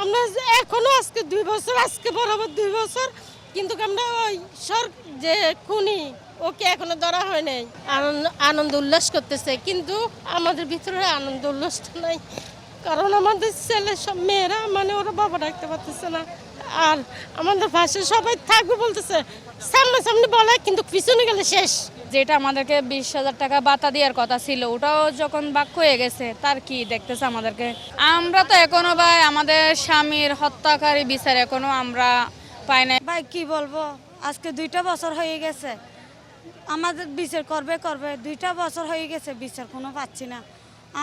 আমরা এখনো আজকে 2 বছর, আজকে বরাবর 2 বছর, কিন্তু আমরা ওই যে খুনি ওকে এখনো ধরা হয় নাই। আনন্দ উল্লাস করতেছে, কিন্তু আমাদের ভিতরে আনন্দ উল্লাসটা নাই। কারণ আমাদের ছেলে সব মেয়েরা মানে ওরা বাবা ডাকতে পারতেছে না। আর আমাদের পাশে সবাই থাকবে বলতেছে, সামনাসামনি বলে কিন্তু পিছনে গেলে শেষ। যেটা আমাদেরকে 20,000 টাকা বাতা দেওয়ার কথা ছিল, ওটাও যখন বাক্য হয়ে গেছে, তার কি দেখতেছে আমাদেরকে? আমরা তো এখনো ভাই আমাদের স্বামীর হত্যাকারী বিচার এখনো আমরা পাই নাই। ভাই কি বলবো, আজকে 2টা বছর হয়ে গেছে আমাদের বিচার করবে 2টা বছর হয়ে গেছে বিচার কোনো পাচ্ছি না।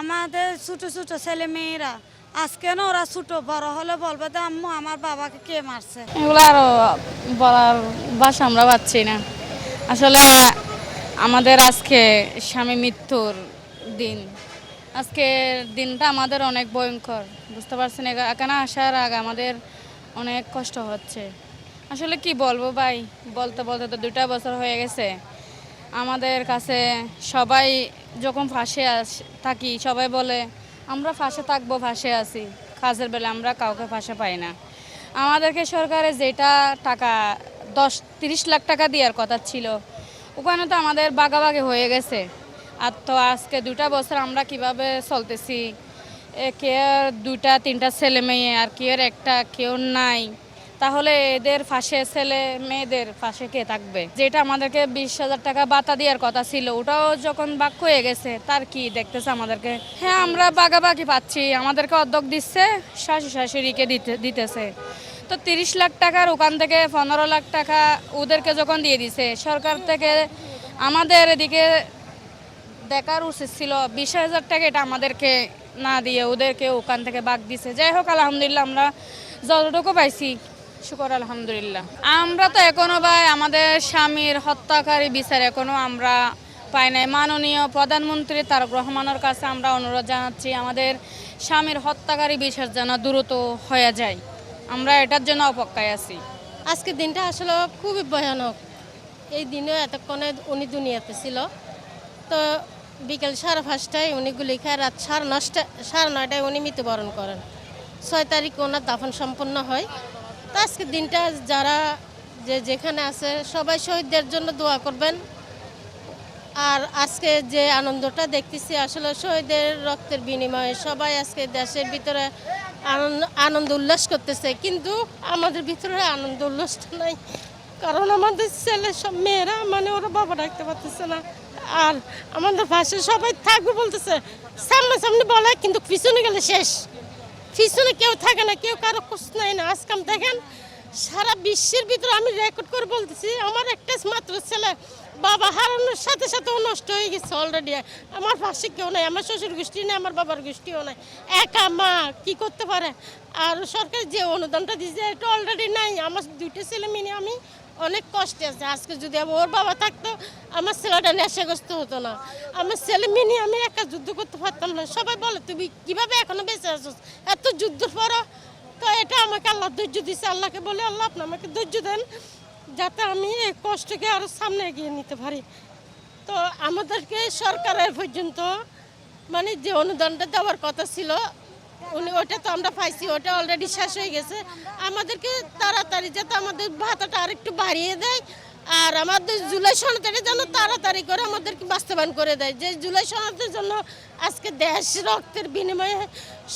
আমাদের ছোট ছোট ছেলে মেয়েরা আজকে না ওরা ছোট বড় হলে বলবে যে আম্মু আমার বাবাকে কে মারছে। এগুলো আরো বলার ভাষা আমরা পাচ্ছি না। আসলে আমাদের আজকে স্বামী মৃত্যুর দিন, আজকের দিনটা আমাদের অনেক ভয়ঙ্কর, বুঝতে পারছেন? এখানে আসার আগে আমাদের অনেক কষ্ট হচ্ছে। আসলে কি বলবো ভাই, বলতে বলতে তো 2টা বছর হয়ে গেছে। আমাদের কাছে সবাই যখন ফাঁসে থাকি সবাই বলে আমরা ফাঁসে থাকবো, ফাঁসে আছি। কাজের বেলা আমরা কাউকে ফাঁসে পাই না। আমাদেরকে সরকারে যেটা টাকা 10-30 লাখ টাকা দেওয়ার কথা ছিল, ওখানে তো আমাদের বাগাবাগি হয়ে গেছে। আর তো আজকে 2টা বছর আমরা কিভাবে চলতেছি, কে 2-3টা ছেলে মেয়ে আর কেউ একটা কেউ নাই, তাহলে এদের পাশে ছেলে মেয়েদের পাশে কে থাকবে? যেটা আমাদেরকে 20,000 টাকা বাতা দেওয়ার কথা ছিল, ওটাও যখন বাক্য হয়ে গেছে, তার কি দেখতেছে আমাদেরকে? হ্যাঁ, আমরা বাগাবাগি পাচ্ছি, আমাদেরকে অর্ধেক দিচ্ছে, শাশুড়িকে দিতেছে। তো 30 লাখ টাকার ওখান থেকে 15 লাখ টাকা ওদেরকে যখন দিয়ে দিছে সরকার থেকে, আমাদের এদিকে দেখার উচিত ছিল 20,000 টাকা এটা আমাদেরকে না দিয়ে ওদেরকে ওখান থেকে বাগ দিছে। যাই হোক, আলহামদুলিল্লাহ আমরা যতটুকু পাইছি শুকর আলহামদুলিল্লাহ। আমরা তো এখনো ভাই আমাদের স্বামীর হত্যাকারী বিচার এখনো আমরা পাই নাই। মাননীয় প্রধানমন্ত্রী তারেক রহমানের কাছে আমরা অনুরোধ জানাচ্ছি, আমাদের স্বামীর হত্যাকারী বিচার যেন দ্রুত হয়ে যায়। আমরা এটার জন্য অপেক্ষায় আছি। আজকের দিনটা আসলে খুবই ভয়ানক। এই দিনে এতক্ষণে উনি দুনিয়াতে ছিল, তো বিকেল 5:30টায় উনি গুলি খায়, রাত 9:30টায় উনি মৃত্যুবরণ করেন। 6 তারিখ ওনার দাফন সম্পন্ন হয়। তো আজকের দিনটা যারা যেখানে আছে সবাই শহীদদের জন্য দোয়া করবেন। আর আজকে যে আনন্দটা দেখতেছি আসলে শহীদের রক্তের বিনিময়ে সবাই আজকে দেশের ভিতরে আনন্দ উল্লাস করতেছে, কিন্তু আমাদের ভিতরে আনন্দ উল্লাসটা নাই। কারণ আমাদের ছেলে সব মেয়েরা মানে ওরা বাবা ডাকতে পারতেছে না। আর আমাদের পাশে সবাই থাকবে বলতেছে, সামনাসামনি বলে কিন্তু পিছনে গেলে শেষ। পিছনে কেউ থাকে না, কেউ কারো খোঁজ নেয় না। আজকাল দেখেন সারা বিশ্বের ভিতরে আমি রেকর্ড করে বলতেছি, আমার একটা মাত্র ছেলে বাবা হারানোর সাথে সাথে ও নষ্ট হয়ে গেছে অলরেডি। আমার পাশে কেউ নাই, আমার শ্বশুর গোষ্ঠী নেই, আমার বাবার গোষ্ঠীও নাই। একা মা কি করতে পারে? আর সরকার যে অনুদানটা দিয়েছে এটা অলরেডি নাই। আমার 2টা ছেলে মিলে আমি অনেক কষ্টে আছে। আজকে যদি ওর বাবা থাকতো আমার ছেলেটা নেশাগ্রস্ত হতো না। আমার ছেলে মিনি আমি একা যুদ্ধ করতে পারতাম না। সবাই বলে তুমি কিভাবে এখনো বেঁচে আছো এত যুদ্ধের পরও? তো এটা আমাকে আল্লাহ ধৈর্য দিচ্ছে। আল্লাহকে বলে আল্লাহ আপনি আমাকে ধৈর্য দেন যাতে আমি এই কষ্টকে আরও সামনে এগিয়ে নিতে পারি। তো আমাদেরকে সরকারের পর্যন্ত মানে যে অনুদানটা দেওয়ার কথা ছিল উনি ওটা তো আমরা পাইছি, ওটা অলরেডি শেষ হয়ে গেছে। আমাদেরকে তাড়াতাড়ি যাতে আমাদের ভাতাটা আরেকটু বাড়িয়ে দেয়, আর আমাদের জুলাই সনদটা যেন তাড়াতাড়ি করে আমাদেরকে বাস্তবায়ন করে দেয়। যে জুলাই সনদের জন্য আজকে দেশ রক্তের বিনিময়ে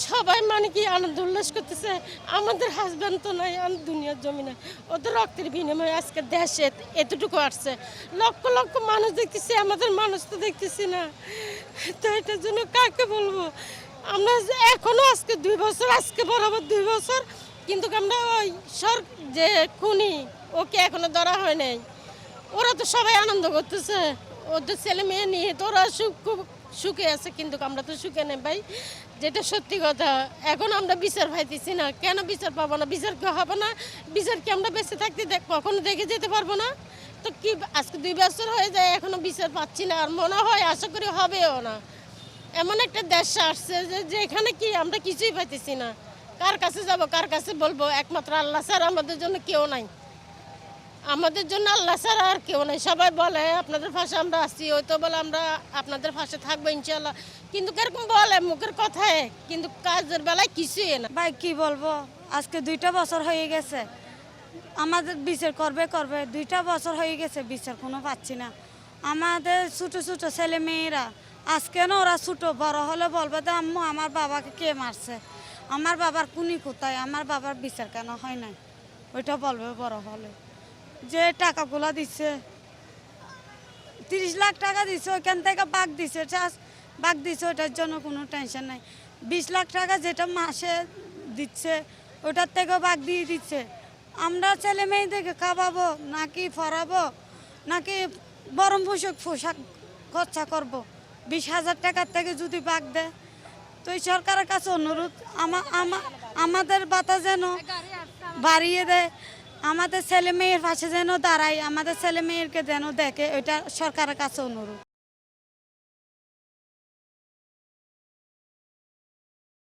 সবাই মানে কি আনন্দ উল্লাস করতেছে। আমাদের হাজব্যান্ড তো নাই দুনিয়ার জমিনে, ওদের রক্তের বিনিময়ে আজকে দেশে এতটুকু আসছে। লক্ষ লক্ষ মানুষ দেখতেছি, আমাদের মানুষ তো দেখতেছি না। তো এটার জন্য কাকে বলবো? আমরা এখনো আজকে 2 বছর, আজকে বরাবর 2 বছর, কিন্তু আমরা ওই যে খুনি ওকে এখনো ধরা হয় নাই। ওরা তো সবাই আনন্দ করতেছে, ওদের ছেলে মেয়ে নিয়ে তো ওরা সুখে আছে, কিন্তু আমরা তো সুখে নেই ভাই, যেটা সত্যি কথা। এখন আমরা বিচার পাইতেছি না। কেন বিচার পাবো না? বিচার কি হবে না? বিচার কি আমরা বেঁচে থাকতে কখনো দেখে যেতে পারবো না? তো কি আজকে 2 বছর হয়ে যায় এখনো বিচার পাচ্ছি না, আর মনে হয় আশা করি হবেও না। এমন একটা দেশ আসছে যেখানে কি আমরা কিছুই পাইতেছি না। কার কাছে যাব, কার কাছে বলবো? একমাত্র আল্লাহ ছাড়া আমাদের জন্য কেউ নাই। আমাদের জন্য আল্লাহ ছাড়া আর কেউ নাই। সবাই বলে আপনাদের পাশে আমরা আছি, ওই তো বলে আমরা আপনাদের পাশে থাকবো ইনশাল্লাহ, কিন্তু কিরকম বলে মুখের কথায়, কিন্তু কাজের বেলায় কিছুই না। ভাই কি বলবো, আজকে 2টা বছর হয়ে গেছে আমাদের বিচার করবে 2টা বছর হয়ে গেছে বিচার কোনো পাচ্ছি না। আমাদের ছোট ছোট ছেলে মেয়েরা আজকে না ওরা ছোট বড় হলে বলবে যে আম্মু আমার বাবাকে কে মারছে, আমার বাবার খুনি কোথায়, আমার বাবার বিচার কেন হয় নাই, ওইটা বলবে বড় হলে। যে টাকাগুলো দিচ্ছে 30 লাখ টাকা দিচ্ছে, ওইখান থেকে বাঘ দিচ্ছে, বাঘ দিচ্ছে, ওটার জন্য কোনো টেনশন নাই। 20 লাখ টাকা যেটা মাসে দিচ্ছে ওটার থেকেও বাঘ দিয়ে দিচ্ছে। আমরা ছেলে মেয়েদেরকে খাওয়াবো নাকি পড়াবো নাকি বরং পোশাক খরচা করবো? 20,000 টাকার থেকে যদি বাঘ দেয়, তো এই সরকারের কাছে অনুরোধ আমাদের ভাতা যেন বাড়িয়ে দেয়, আমাদের ছেলে মেয়ের পাশে যেন দাঁড়ায়, আমাদের ছেলে মেয়েরকে যেন দেখে, ওইটা সরকারের কাছে অনুরোধ।